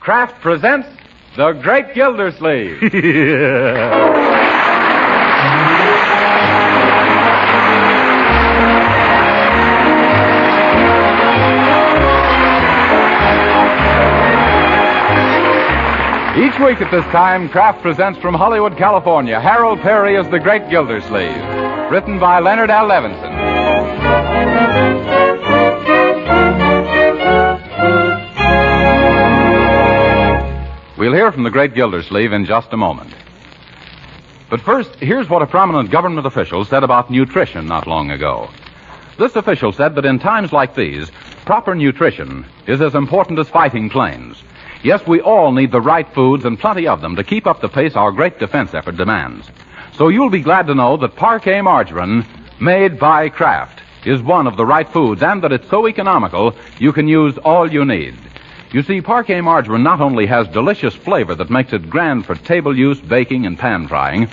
Kraft presents The Great Gildersleeve. Each week at this time, Kraft presents from Hollywood, California, Harold Peary as The Great Gildersleeve, written by Leonard L. Levinson. We'll hear from The Great Gildersleeve in just a moment. But first, here's what a prominent government official said about nutrition not long ago. This official said that in times like these, proper nutrition is as important as fighting planes. Yes, we all need the right foods and plenty of them to keep up the pace our great defense effort demands. So you'll be glad to know that Parquet margarine, made by Kraft, is one of the right foods, and that it's so economical you can use all you need. You see, Parquet margarine not only has delicious flavor that makes it grand for table use, baking, and pan frying,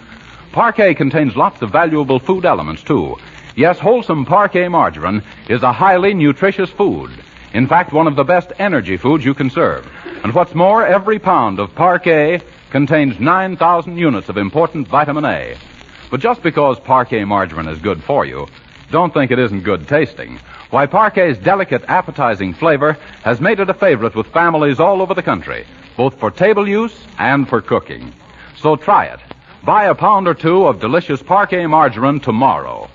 Parquet contains lots of valuable food elements, too. Yes, wholesome Parquet margarine is a highly nutritious food. In fact, one of the best energy foods you can serve. And what's more, every pound of Parquet contains 9,000 units of important vitamin A. But just because Parquet margarine is good for you, don't think it isn't good tasting. Why, Parquet's delicate, appetizing flavor has made it a favorite with families all over the country, both for table use and for cooking. So try it. Buy a pound or two of delicious Parquet margarine tomorrow.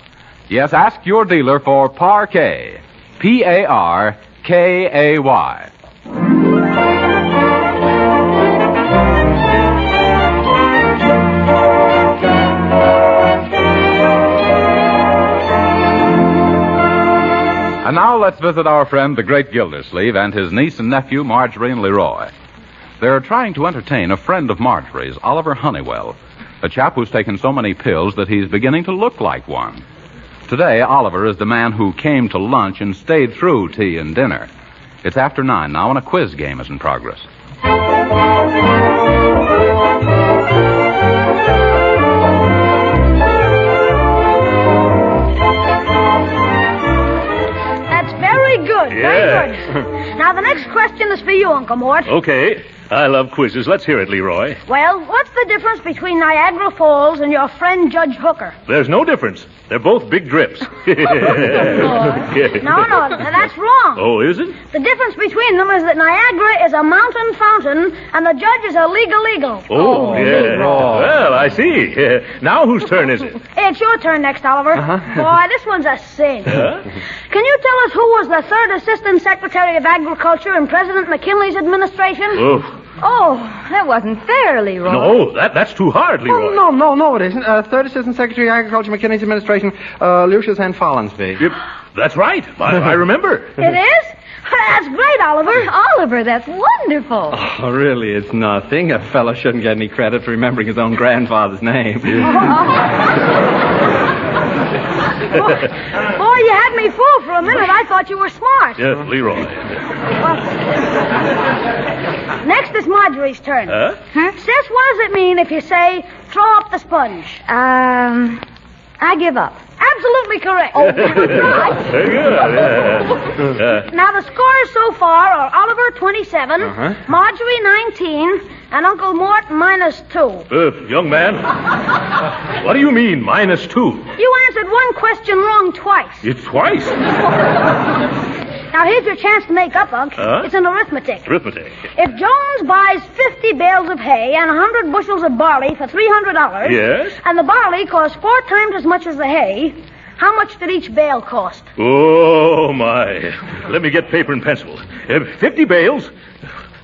Yes, ask your dealer for Parquet. P-A-R-K-A-Y. And now let's visit our friend, the Great Gildersleeve, and his niece and nephew, Marjorie and Leroy. They're trying to entertain a friend of Marjorie's, Oliver Honeywell, a chap who's taken so many pills that he's beginning to look like one. Today, Oliver is the man who came to lunch and stayed through tea and dinner. It's after 9 now, and a quiz game is in progress. Very good. Now, the next question is for you, Uncle Mort. Okay. I love quizzes. Let's hear it, Leroy. Well, what's the difference between Niagara Falls and your friend Judge Hooker? There's no difference. They're both big drips. No, that's wrong. Oh, is it? The difference between them is that Niagara is a mountain fountain and the Judge is a legal. Oh, yeah. Leroy. Well, I see. Now whose turn is it? It's your turn next, Oliver. Boy, this one's a cinch. Huh? Can you tell us who was the third Assistant Secretary of Agriculture in President McKinley's administration? Oh, that wasn't fair, Leroy. No, that's too hard, Leroy. Oh, no, it isn't. Third Assistant Secretary of Agriculture, McKinley's administration, Lucius N. Follansbee. Yep, that's right. I remember. It is? That's great, Oliver. Oliver, that's wonderful. Oh, really, it's nothing. A fellow shouldn't get any credit for remembering his own grandfather's name. Boy, you had me fooled for a minute. I thought you were smart. Yes, Leroy. Next is Marjorie's turn. Huh? Sis, what does it mean if you say, throw up the sponge? I give up. Absolutely correct. Oh, right. Very good. Now, the scores so far are Oliver 27, Marjorie 19, and Uncle Mort -2. Young man, what do you mean, -2? You answered one question wrong twice. It's twice? Now, here's your chance to make up, Unc. It's an arithmetic. Arithmetic. If Jones buys 50 bales of hay and 100 bushels of barley for $300... Yes? And the barley costs 4 times as much as the hay, how much did each bale cost? Oh, my. Let me get paper and pencil. 50 bales,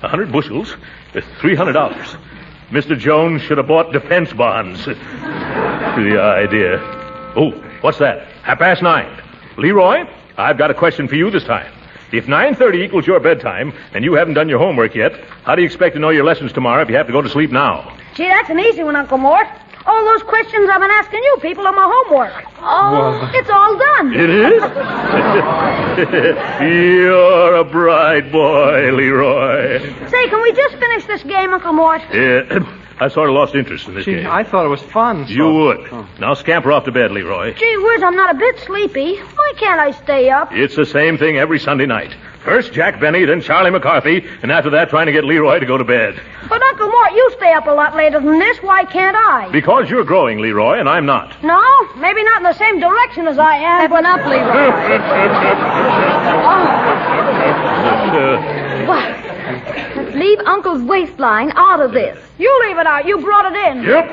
100 bushels, $300. Mr. Jones should have bought defense bonds. The idea. Oh, what's that? 9:30. Leroy, I've got a question for you this time. If 9:30 equals your bedtime and you haven't done your homework yet, how do you expect to know your lessons tomorrow if you have to go to sleep now? Gee, that's an easy one, Uncle Mort. All those questions I've been asking you people are my homework. Oh, it's all done. It is? You're a bright boy, Leroy. Say, can we just finish this game, Uncle Mort? I sort of lost interest in this game. I thought it was fun. So. You would. Now scamper off to bed, Leroy. Gee whiz, I'm not a bit sleepy. Why can't I stay up? It's the same thing every Sunday night. First Jack Benny, then Charlie McCarthy, and after that trying to get Leroy to go to bed. But, Uncle Mort, you stay up a lot later than this. Why can't I? Because you're growing, Leroy, and I'm not. No, maybe not in the same direction as I am. Step up, Leroy. Let's leave Uncle's waistline out of this. You leave it out. You brought it in. Yep.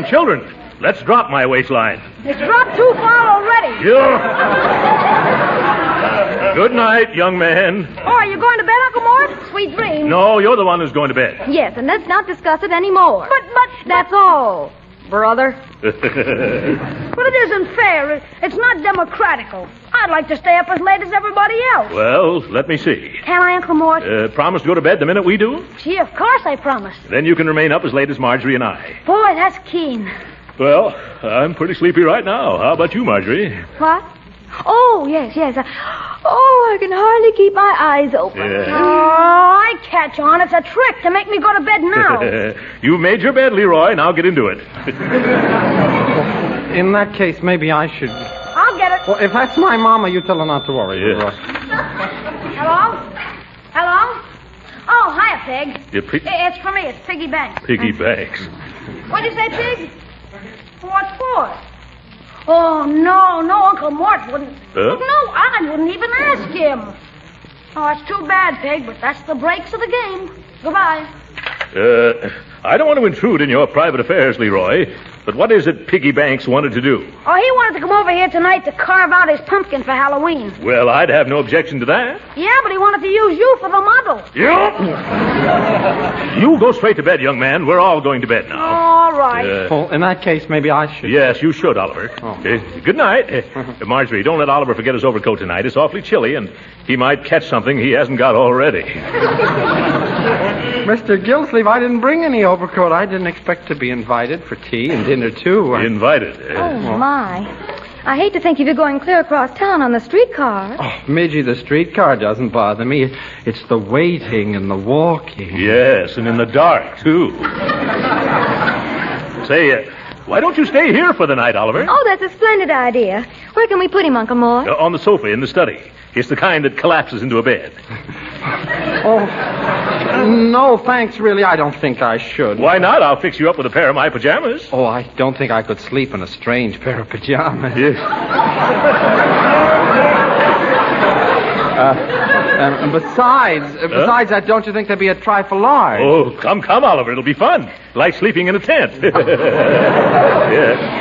Children, let's drop my waistline. It's dropped too far already. Yeah. Good night, young man. Oh, are you going to bed, Uncle Mort? Sweet dreams. No, you're the one who's going to bed. Yes, and let's not discuss it anymore. But... That's all, brother. But it isn't fair. It's not democratical. I'd like to stay up as late as everybody else. Well, let me see. Can I, Uncle Mort? Promise to go to bed the minute we do? Gee, of course I promise. Then you can remain up as late as Marjorie and I. Boy, that's keen. Well, I'm pretty sleepy right now. How about you, Marjorie? What? Oh, yes. I can hardly keep my eyes open. Yeah. Oh, I catch on. It's a trick to make me go to bed now. You made your bed, Leroy. Now get into it. In that case, maybe I should... I'll get it. Well, if that's my mama, you tell her not to worry. Yeah. Leroy. Hello? Oh, hiya, Pig. Yeah, It's for me. It's Piggy Banks. Piggy banks. What'd you say, Pig? What for? Oh, no, Uncle Mort wouldn't. Huh? No, I wouldn't even ask him. Oh, it's too bad, Pig, but that's the breaks of the game. Goodbye. I don't want to intrude in your private affairs, Leroy, but what is it Piggy Banks wanted to do? Oh, he wanted to come over here tonight to carve out his pumpkin for Halloween. Well, I'd have no objection to that. Yeah, but he wanted to use you for the model. Yep. You go straight to bed, young man. We're all going to bed now. All right. Well, in that case, maybe I should... Yes, you should, Oliver. Oh. Good night. Marjorie, don't let Oliver forget his overcoat tonight. It's awfully chilly, and he might catch something he hasn't got already. Mr. Gildersleeve, I didn't bring any overcoat. I didn't expect to be invited for tea and dinner, too. Invited. Oh, my. I hate to think of you going clear across town on the streetcar. Oh, Midgie, the streetcar doesn't bother me. It's the waiting and the walking. Yes, and in the dark, too. Say, why don't you stay here for the night, Oliver? Oh, that's a splendid idea. Where can we put him, Uncle Mort? On the sofa in the study. It's the kind that collapses into a bed. Oh, no, thanks, really. I don't think I should. Why not? I'll fix you up with a pair of my pajamas. Oh, I don't think I could sleep in a strange pair of pajamas. Yes. And besides that, don't you think there'd be a trifle large? Oh, come, Oliver. It'll be fun. Like sleeping in a tent. Yeah.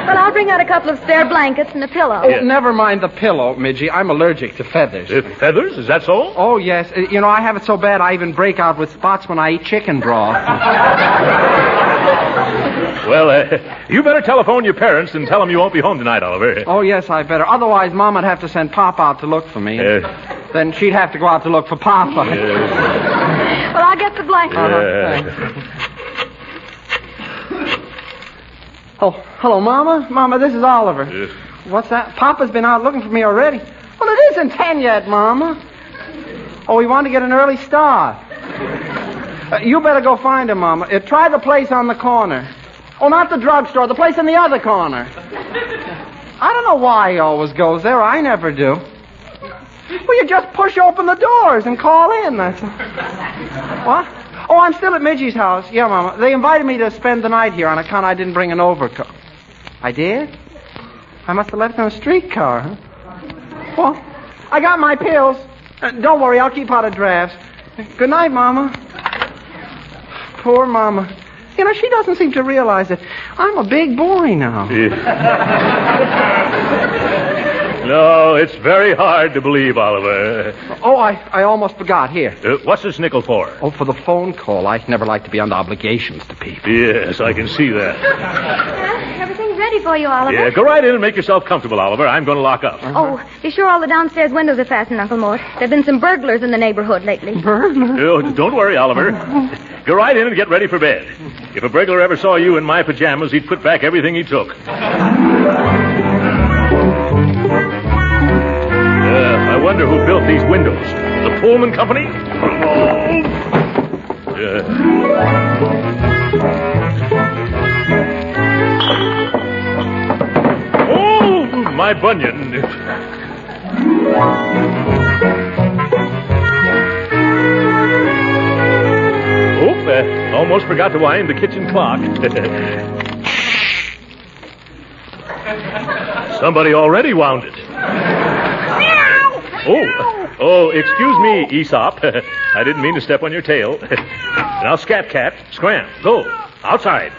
Well, I'll bring out a couple of spare blankets and a pillow. Oh, never mind the pillow, Midgie. I'm allergic to feathers. Feathers? Is that so? Oh, yes. I have it so bad I even break out with spots when I eat chicken broth. Well, you better telephone your parents and tell them you won't be home tonight, Oliver. Oh, yes, I better. Otherwise, Mom'd have to send Pop out to look for me. Then she'd have to go out to look for Papa. Well, I'll get the blanket. Oh, hello, Mama. Mama, this is Oliver. What's that? Papa's been out looking for me already. Well, it isn't 10 yet, Mama. Oh, we want to get an early start. You better go find him, Mama. Try the place on the corner. Oh, not the drugstore, the place in the other corner. I don't know why he always goes there. I never do. Well, you just push open the doors and call in. That's What? Oh, I'm still at Midgie's house. Yeah, Mama. They invited me to spend the night here on account I didn't bring an overcoat. I did? I must have left it in a streetcar, huh? Well, I got my pills. Don't worry, I'll keep out of drafts. Good night, Mama. Poor Mama. She doesn't seem to realize that I'm a big boy now. No, it's very hard to believe, Oliver. Oh, I almost forgot. Here. What's this nickel for? Oh, for the phone call. I never like to be under obligations to people. Yes, I can see that. Everything's ready for you, Oliver. Yeah, go right in and make yourself comfortable, Oliver. I'm going to lock up. Oh, be sure all the downstairs windows are fastened, Uncle Mort. There've been some burglars in the neighborhood lately. Burglar? Oh, don't worry, Oliver. Go right in and get ready for bed. If a burglar ever saw you in my pajamas, he'd put back everything he took. I wonder who built these windows. The Pullman Company? Oh, my bunion. almost forgot to wind the kitchen clock. Somebody already wound it. Oh, excuse me, Aesop. I didn't mean to step on your tail. Now, Scat Cat, scram, go, outside.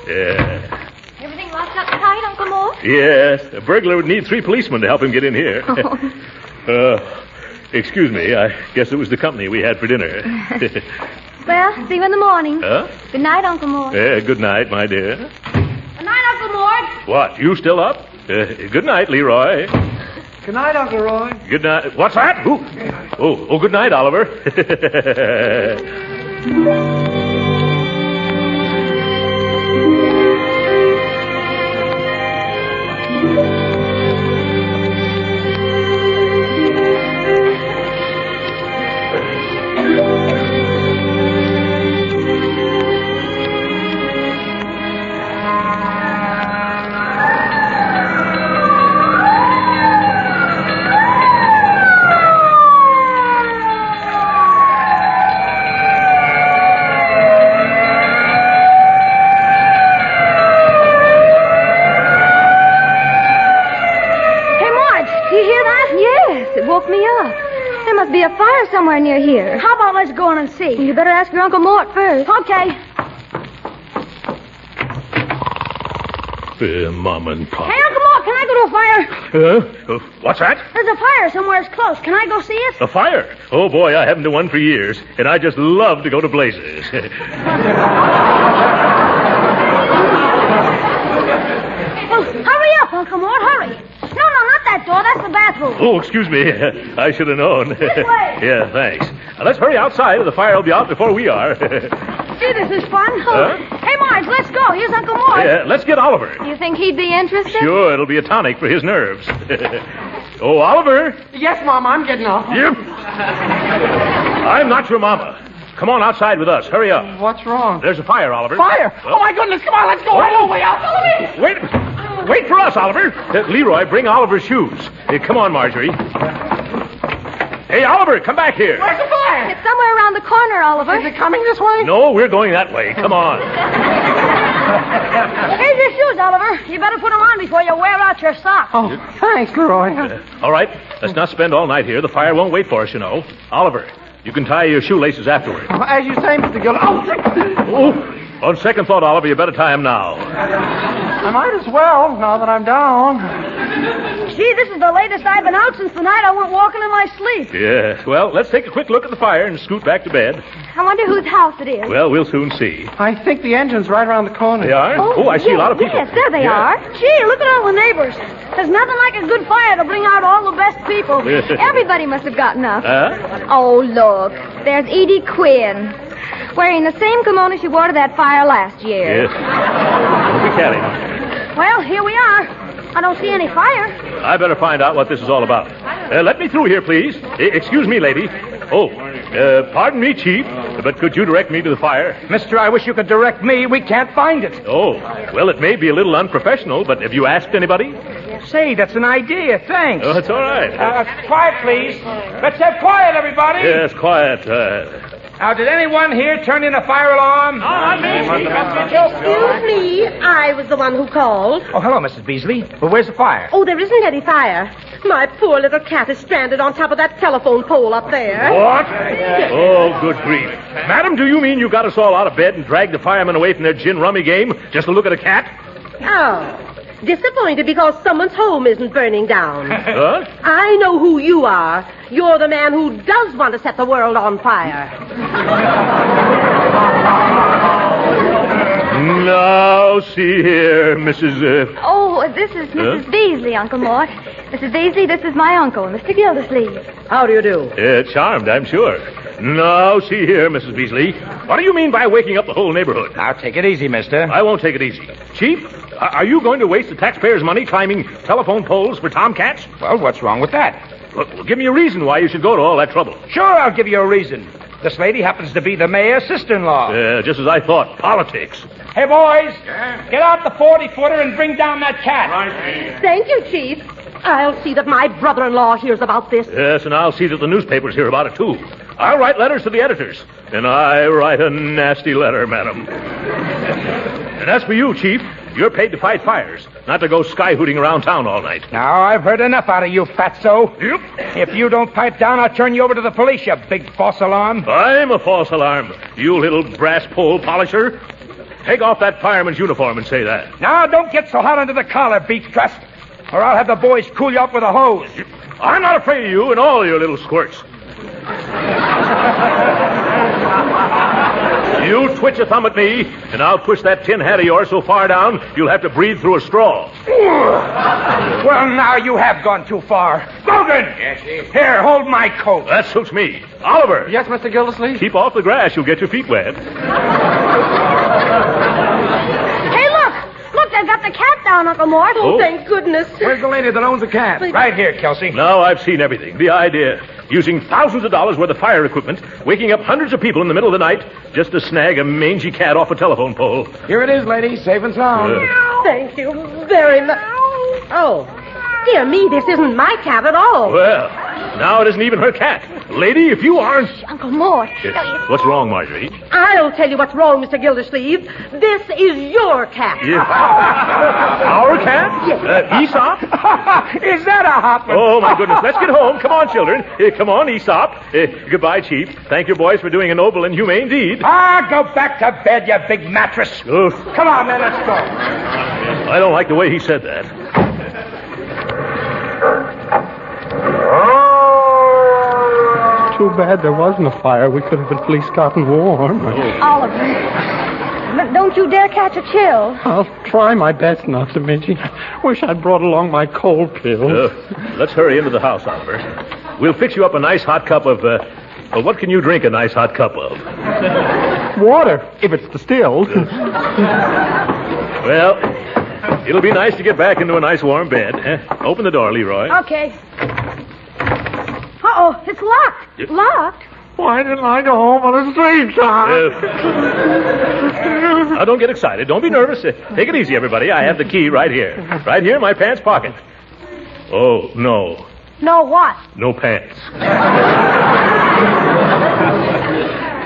Yeah. Everything locked up tight, Uncle Mort? Yes, a burglar would need 3 policemen to help him get in here. Excuse me, I guess it was the company we had for dinner. Well, see you in the morning. Huh? Good night, Uncle Mort. Good night, my dear. Good night, Uncle Mort. What, you still up? Good night, Leroy. Good night, Uncle Roy. Good night. What's that? Oh, good night, Oliver. There must be a fire somewhere near here. How about let's go in and see? You better ask your Uncle Mort first. Okay. Mom and Pop. Hey, Uncle Mort, can I go to a fire? What's that? There's a fire somewhere close. Can I go see it? A fire? Oh, boy, I haven't done one for years, and I just love to go to blazes. Well, hurry up, Uncle Mort, hurry. No, not that door. That's the bathroom. Oh, excuse me. I should have known. This way. Yeah, thanks. Now, let's hurry outside, or the fire will be out before we are. Gee, this is fun. Huh? Hey, Marge, let's go. Here's Uncle Mort. Yeah, let's get Oliver. You think he'd be interested? Sure, it'll be a tonic for his nerves. Oh, Oliver. Yes, Mama, I'm getting off. Yep. I'm not your mama. Come on outside with us. Hurry up. What's wrong? There's a fire, Oliver. Fire! Oh, my goodness, come on, let's go. Right away out. Follow me. Wait for us, Oliver. Leroy, bring Oliver's shoes. Come on, Marjorie. Hey, Oliver, come back here. Where's the fire? It's somewhere around the corner, Oliver. Is it coming this way? No, we're going that way. Come on. Here's your shoes, Oliver. You better put them on before you wear out your socks. Oh, thanks, Leroy. All right, let's not spend all night here. The fire won't wait for us, you know. Oliver, you can tie your shoelaces afterward. Oh, as you say, Mr. Gilder. Oh, on second thought, Oliver, you better tie them now. I might as well, now that I'm down. Gee, this is the latest I've been out since the night I went walking in my sleep. Yes, well, let's take a quick look at the fire and scoot back to bed. I wonder whose house it is. Well, we'll soon see. I think the engine's right around the corner. They are? Oh, I see a lot of people. Yes, there they are. Gee, look at all the neighbors. There's nothing like a good fire to bring out all the best people. Everybody must have gotten up. Huh? Oh, look. There's Edie Quinn, wearing the same kimono she wore to that fire last year. Yes. Don't be catty. Well, here we are. I don't see any fire. I better find out what this is all about. Let me through here, please. Excuse me, lady. Oh, pardon me, Chief, but could you direct me to the fire? Mister, I wish you could direct me. We can't find it. Oh, well, it may be a little unprofessional, but have you asked anybody? Say, that's an idea. Thanks. Oh, it's all right. Quiet, please. Let's have quiet, everybody. Yes, quiet. Now, did anyone here turn in a fire alarm? Excuse me, I was the one who called. Oh, hello, Mrs. Beasley. Well, where's the fire? Oh, there isn't any fire. My poor little cat is stranded on top of that telephone pole up there. What? Oh, good grief. Madam, do you mean you got us all out of bed and dragged the firemen away from their gin rummy game just to look at a cat? Oh, disappointed because someone's home isn't burning down. Huh? I know who you are. You're the man who does want to set the world on fire. Now, see here, Mrs. Oh, this is Mrs. Beasley, Uncle Mort. Mrs. Beasley, this is my uncle, Mr. Gildersleeve. How do you do? Charmed, I'm sure. Now, see here, Mrs. Beasley. What do you mean by waking up the whole neighborhood? Now, take it easy, mister. I won't take it easy. Chief, are you going to waste the taxpayers' money climbing telephone poles for tomcats? Well, what's wrong with that? Look, give me a reason why you should go to all that trouble. Sure, I'll give you a reason. This lady happens to be the mayor's sister-in-law. Just as I thought. Politics. Hey, boys, get out the 40-footer and bring down that cat. Thank you, Chief. I'll see that my brother-in-law hears about this. Yes, and I'll see that the newspapers hear about it, too. I'll write letters to the editors. And I write a nasty letter, madam. And as for you, Chief, you're paid to fight fires, not to go sky-hooting around town all night. Now, I've heard enough out of you, fatso. Yep. If you don't pipe down, I'll turn you over to the police, you big false alarm. I'm a false alarm, you little brass pole polisher. Take off that fireman's uniform and say that. Now, don't get so hot under the collar, Beef Trust, or I'll have the boys cool you off with a hose. I'm not afraid of you and all your little squirts. You twitch a thumb at me, and I'll push that tin hat of yours so far down, you'll have to breathe through a straw. Well, now you have gone too far. Logan! Yes, Chief? Here, hold my coat. That suits me. Oliver! Yes, Mr. Gildersleeve? Keep off the grass, you'll get your feet wet. Hey, look! Look, they've got the cat down, Uncle Mort. Oh, thank goodness. Where's the lady that owns the cat? Right here, Kelsey. Now I've seen everything. The idea. Using thousands of dollars worth of fire equipment, waking up hundreds of people in the middle of the night just to snag a mangy cat off a telephone pole. Here it is, lady, safe and sound. Thank you very much. Oh, dear me, this isn't my cat at all. Well, now it isn't even her cat. Lady, if you aren't... Uncle Mort. What's wrong, Marjorie? I'll tell you what's wrong, Mr. Gildersleeve. This is your cat. Yeah. Our cat? Yes. Aesop? Is that a hot one? Oh, my goodness. Let's get home. Come on, children. Come on, Aesop. Goodbye, Chief. Thank your boys for doing a noble and humane deed. Go back to bed, you big mattress. Oof. Come on, man, let's go. I don't like the way he said that. Too bad there wasn't a fire. We could have at least gotten warm. Oliver, don't you dare catch a chill. I'll try my best not to, Midgie. Wish I'd brought along my cold pills. Let's hurry into the house, Oliver. We'll fix you up a nice hot cup of... well, what can you drink a nice hot cup of? Water, if it's distilled. Well, it'll be nice to get back into a nice warm bed. Open the door, Leroy. Okay. Uh-oh, it's locked. Locked? Why didn't I go home on a straight time? Now, don't get excited. Don't be nervous. Take it easy, everybody. I have the key right here. Right here in my pants pocket. Oh, no. No what? No pants.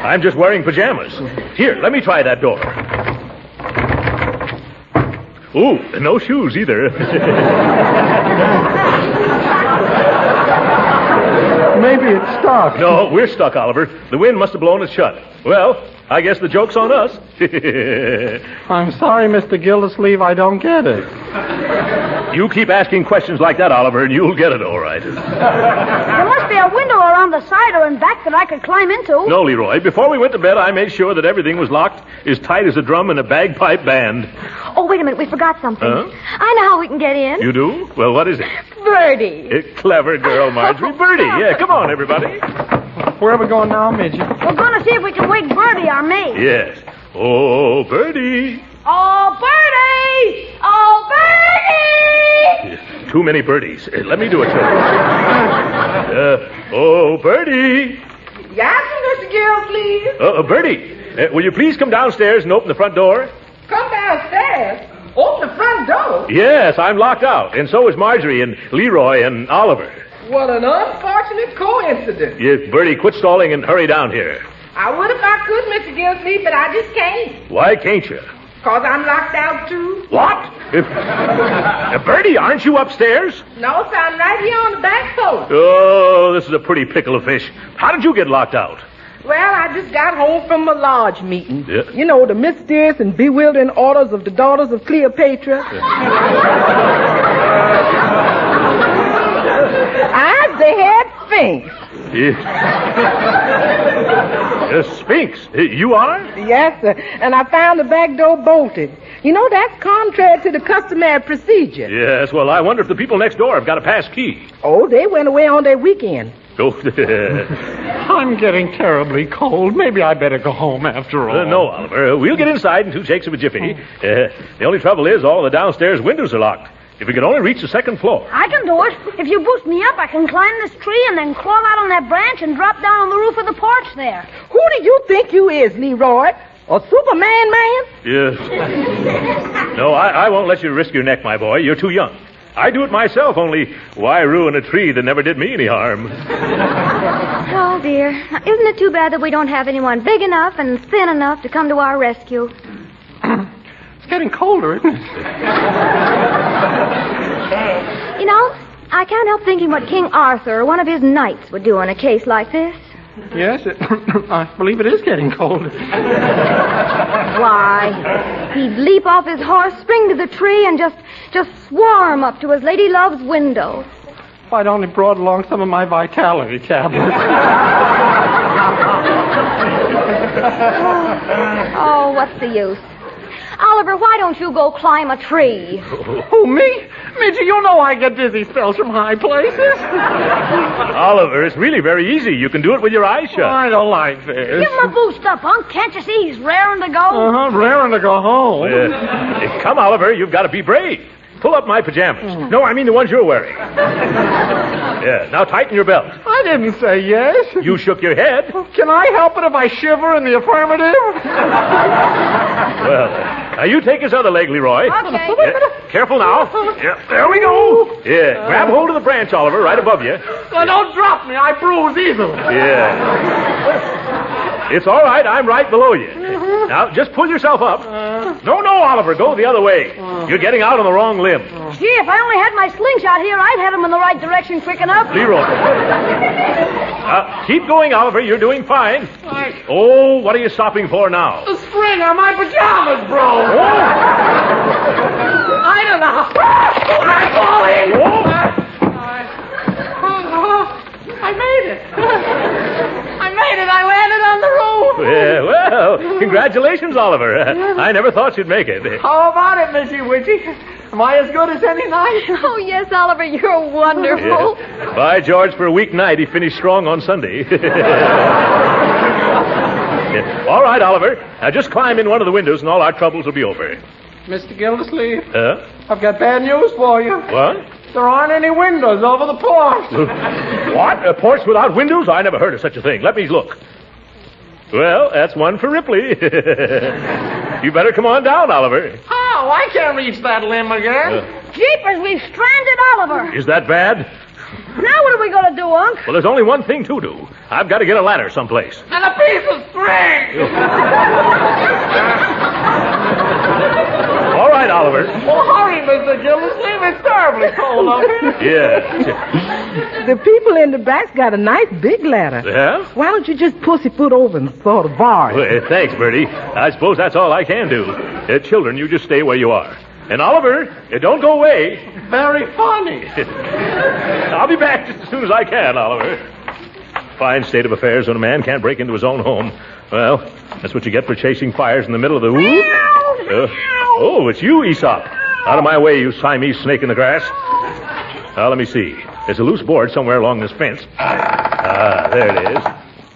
I'm just wearing pajamas. Here, let me try that door. Ooh, no shoes either. Maybe it's stuck. No, we're stuck, Oliver. The wind must have blown it shut. Well, I guess the joke's on us. I'm sorry, Mr. Gildersleeve, I don't get it. You keep asking questions like that, Oliver, and you'll get it all right. There must be a window around the side or in back that I could climb into. No, Leroy. Before we went to bed, I made sure that everything was locked as tight as a drum in a bagpipe band. Oh, wait a minute, we forgot something. Huh? I know how we can get in. You do? Well, what is it? Birdie. Clever girl, Marjorie. Birdie. Yeah, come on, everybody. Where are we going now, Midgie? We're going to see if we can wake Birdie or me. Yes. Oh, Birdie. Oh, Birdie! Oh, Birdie! Too many birdies. Let me do it, children. Oh, Birdie. Yes, Mr. Gildersleeve. Birdie, will you please come downstairs and open the front door? Come downstairs. Open the front door. Yes, I'm locked out, and so is Marjorie and Leroy and Oliver. What an unfortunate coincidence. Yes, Birdie, quit stalling and hurry down here. I would if I could, Mr. Gildersleeve, but I just can't. Why can't you? Because I'm locked out, too. What? Birdie, aren't you upstairs? No, sir, I'm right here on the back porch. Oh, this is a pretty pickle of fish. How did you get locked out? Well, I just got home from a lodge meeting. Yeah. You know, the mysterious and bewildering orders of the daughters of Cleopatra. I'm the head Sphinx. Sphinx, you are? Yes, sir. And I found the back door bolted. You know, that's contrary to the customary procedure. Yes, well, I wonder if the people next door have got a pass key. Oh, they went away on their weekend. Oh, I'm getting terribly cold. Maybe I better go home after all. no, Oliver. We'll get inside in 2 shakes of a jiffy. The only trouble is all the downstairs windows are locked. If we could only reach the 2nd floor. I can do it. If you boost me up, I can climb this tree and then crawl out on that branch and drop down on the roof of the porch there. Who do you think you is, Leroy? A Superman man? Yes. No, I won't let you risk your neck, my boy. You're too young. I do it myself, only why ruin a tree that never did me any harm? Oh, dear. Now, isn't it too bad that we don't have anyone big enough and thin enough to come to our rescue? It's getting colder, isn't it? You know, I can't help thinking what King Arthur or one of his knights would do in a case like this. Yes, I believe it is getting colder. Why, he'd leap off his horse, spring to the tree, and just swarm up to his lady love's window. If I'd only brought along some of my vitality tablets. Oh, what's the use? Oliver, why don't you go climb a tree? Who, me? Midgie, you know I get dizzy spells from high places. Oliver, it's really very easy. You can do it with your eyes shut. I don't like this. Give him a boost up, Unc. Can't you see he's raring to go? Uh-huh, raring to go home. Come, Oliver, you've got to be brave. Pull up my pajamas. No, I mean the ones you're wearing. Yeah, now tighten your belt. I didn't say yes. You shook your head. Can I help it if I shiver in the affirmative? Well, now you take his other leg, Leroy. Okay. Yeah, careful now. Yeah, there we go. Yeah, grab hold of the branch, Oliver, right above you. Well, don't drop me. I bruise easily. Yeah. It's all right. I'm right below you. Now, just pull yourself up. No, Oliver, go the other way. You're getting out on the wrong limb. Gee, if I only had my slingshot here, I'd head him in the right direction quick enough. Leroy. Keep going, Oliver. You're doing fine. Oh, what are you stopping for now? The string on my pajamas, bro. I don't know. I'm falling. I made it. I landed on the roof. Yeah, well, congratulations, Oliver. I never thought you'd make it. How about it, Missy Witchy? Am I as good as any night? Oh, yes, Oliver, you're wonderful. Yeah. By George, for a weeknight, he finished strong on Sunday. Yeah. All right, Oliver. Now just climb in one of the windows and all our troubles will be over. Mr. Gildersleeve, Huh? I've got bad news for you. What? There aren't any windows over the porch. What? A porch without windows? I never heard of such a thing. Let me look. Well, that's one for Ripley. You better come on down, Oliver. Oh, I can't reach that limb again. Jeepers, we've stranded Oliver. Is that bad? Now what are we going to do, Unc? Well, there's only one thing to do. I've got to get a ladder someplace. And a piece of string. All right, Oliver. Oh, hurry, Mr. Gildersleeve. It's terribly cold up here. Yeah. The people in the back's got a nice big ladder. Yeah? Why don't you just pussyfoot over and throw the bar? Well, thanks, Bertie. I suppose that's all I can do. Children, you just stay where you are. And Oliver, don't go away. Very funny. I'll be back just as soon as I can, Oliver. Fine state of affairs when a man can't break into his own home. Well, that's what you get for chasing fires in the middle of the woods. Oh, it's you, Aesop. Out of my way, you Siamese snake in the grass. Now, let me see. There's a loose board somewhere along this fence. Ah, there it is.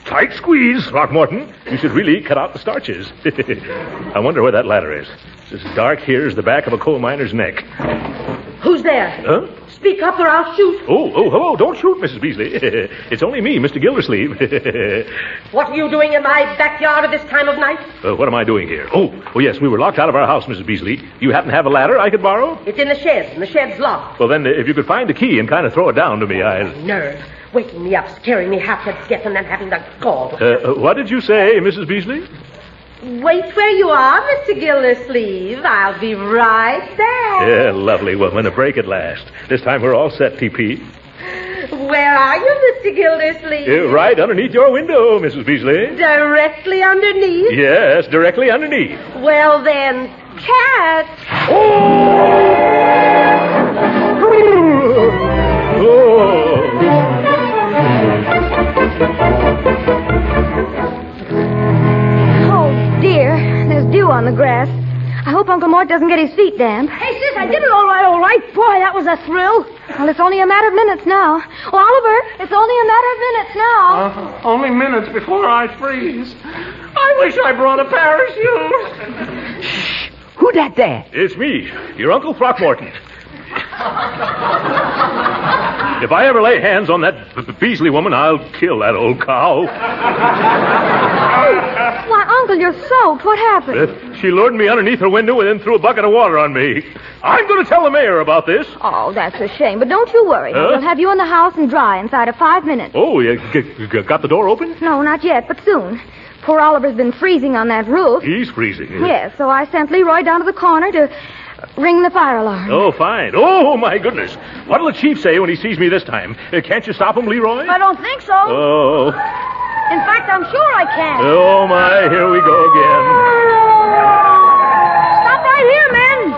Tight squeeze, Throckmorton. You should really cut out the starches. I wonder where that ladder is. It's as dark here as the back of a coal miner's neck. Who's there? Huh? Speak up or I'll shoot. Oh, hello. Don't shoot, Mrs. Beasley. It's only me, Mr. Gildersleeve. What are you doing in my backyard at this time of night? What am I doing here? Oh, yes, we were locked out of our house, Mrs. Beasley. You happen to have a ladder I could borrow? It's in the shed, and the shed's locked. Well, then, if you could find the key and kind of throw it down to me, Nerve. Waking me up, scaring me half to death, and then having the gall. What did you say, Mrs. Beasley? Wait where you are, Mr. Gildersleeve. I'll be right there. Yeah, lovely woman. A break at last. This time we're all set, TP. Where are you, Mr. Gildersleeve? Right underneath your window, Mrs. Beasley. Directly underneath? Yes, directly underneath. Well, then, cat. Dew on the grass. I hope Uncle Mort doesn't get his feet damp. Hey, sis, I did it all right. Boy, that was a thrill. Well, it's only a matter of minutes now. Oh, Oliver, it's only a matter of minutes now. Only minutes before I freeze. I wish I brought a parachute. Shh. Who that there? It's me, your Uncle Throckmorton. If I ever lay hands on that Beasley woman, I'll kill that old cow. Why, Uncle, you're you're soaked. What happened? She lured me underneath her window and then threw a bucket of water on me. I'm going to tell the mayor about this. Oh, that's a shame. But don't you worry. We'll have you in the house and dry inside of 5 minutes. Oh, you got the door open? No, not yet, but soon. Poor Oliver's been freezing on that roof. He's freezing. Yes, so I sent Leroy down to the corner to ring the fire alarm. Oh, fine. Oh, my goodness. What'll the chief say when he sees me this time? Can't you stop him, Leroy? I don't think so. Oh. In fact, I'm sure I can. Oh, my. Here we go again. Stop right here, men.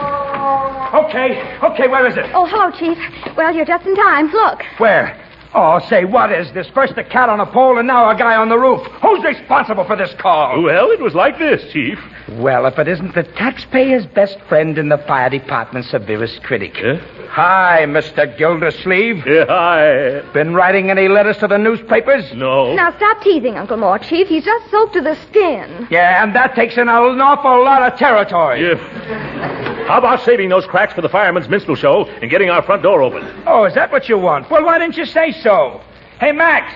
Okay, where is it? Oh, hello, Chief. Well, you're just in time. Look. Where? Oh, say, what is this? First a cat on a pole and now a guy on the roof. Who's responsible for this call? Well, it was like this, Chief. Well, if it isn't the taxpayer's best friend and the fire department's severest critic. Huh? Hi, Mr. Gildersleeve. Yeah, hi. Been writing any letters to the newspapers? No. Now, stop teasing, Uncle Mort, Chief. He's just soaked to the skin. Yeah, and that takes in an awful lot of territory. Yeah. How about saving those cracks for the fireman's minstrel show and getting our front door open? Oh, is that what you want? Well, why didn't you say so? Hey, Max,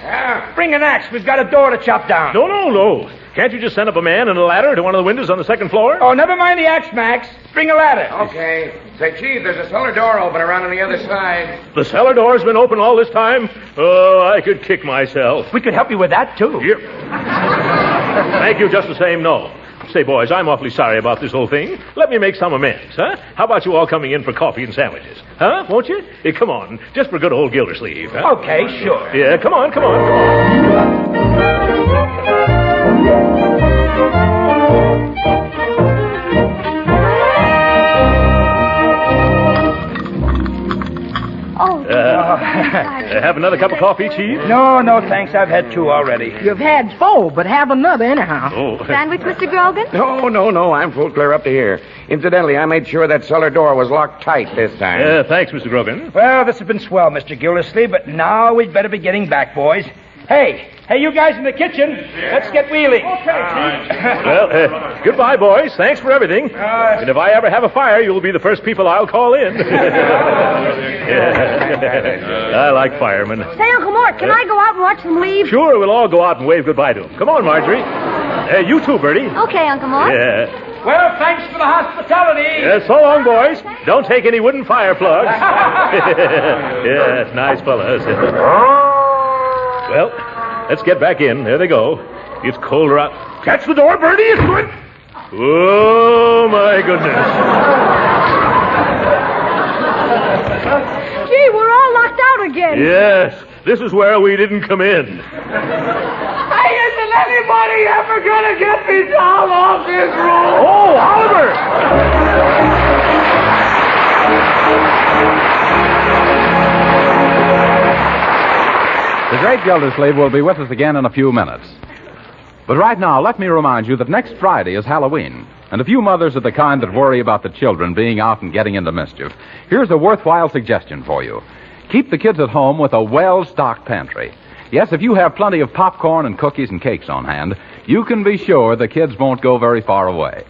bring an axe. We've got a door to chop down. No. Can't you just send up a man and a ladder to one of the windows on the second floor? Oh, never mind the axe, Max. Bring a ladder. Okay. Say, Chief, there's a cellar door open around on the other side. The cellar door's been open all this time? Oh, I could kick myself. We could help you with that, too. Yep. Thank you just the same, no. Say, boys, I'm awfully sorry about this whole thing. Let me make some amends, huh? How about you all coming in for coffee and sandwiches? Huh? Won't you? Come on. Just for good old Gildersleeve, huh? Okay, sure. Yeah, come on. Have another cup of coffee, Chief? No, thanks. I've had 2 already. You've had 4, but have another anyhow. Oh. Sandwich, Mr. Grogan? No. I'm full clear up to here. Incidentally, I made sure that cellar door was locked tight this time. Thanks, Mr. Grogan. Well, this has been swell, Mr. Gildersleeve, but now we'd better be getting back, boys. Hey, you guys in the kitchen, let's get wheeling. Okay, Chief. Well, goodbye, boys. Thanks for everything. And if I ever have a fire, you'll be the first people I'll call in. I like firemen. Say, Uncle Mort, can I go out and watch them leave? Sure, we'll all go out and wave goodbye to them. Come on, Marjorie. You too, Bertie. Okay, Uncle Mort. Yeah. Well, thanks for the hospitality. So long, boys. Don't take any wooden fire plugs. Yes, nice fellas. Well, let's get back in. There they go. It's colder out. Catch the door, Bertie. It's good. Oh, my goodness. Gee, we're all locked out again. Yes, this is where we didn't come in. Hey, isn't anybody ever gonna get me down off this roof? Oh, Oliver! The Great Gildersleeve will be with us again in a few minutes. But right now, let me remind you that next Friday is Halloween. And if you mothers are the kind that worry about the children being out and getting into mischief, here's a worthwhile suggestion for you. Keep the kids at home with a well-stocked pantry. Yes, if you have plenty of popcorn and cookies and cakes on hand, you can be sure the kids won't go very far away.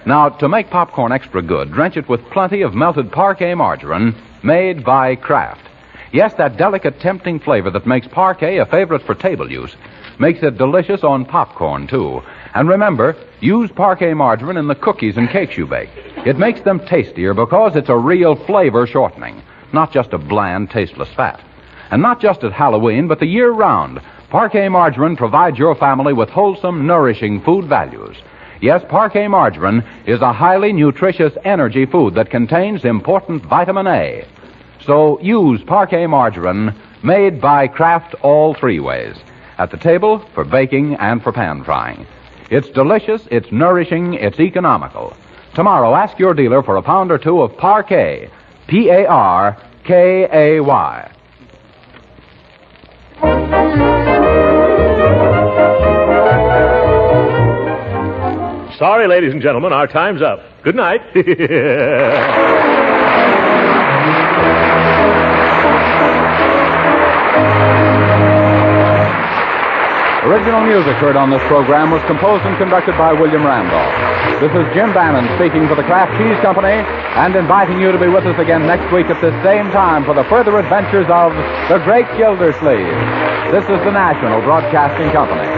Now, to make popcorn extra good, drench it with plenty of melted parquet margarine made by Kraft. Yes, that delicate, tempting flavor that makes parquet a favorite for table use makes it delicious on popcorn, too. And remember, use parquet margarine in the cookies and cakes you bake. It makes them tastier because it's a real flavor shortening, not just a bland, tasteless fat. And not just at Halloween, but the year round, parquet margarine provides your family with wholesome, nourishing food values. Yes, parquet margarine is a highly nutritious energy food that contains important vitamin A. So use parquet margarine made by Kraft all 3 ways. At the table, for baking, and for pan frying. It's delicious, it's nourishing, it's economical. Tomorrow, ask your dealer for a pound or 2 of parquet. P-A-R-K-A-Y. Sorry, ladies and gentlemen, our time's up. Good night. Original music heard on this program was composed and conducted by William Randolph. This is Jim Bannon speaking for the Kraft Cheese Company and inviting you to be with us again next week at this same time for the further adventures of the Great Gildersleeve. This is the National Broadcasting Company.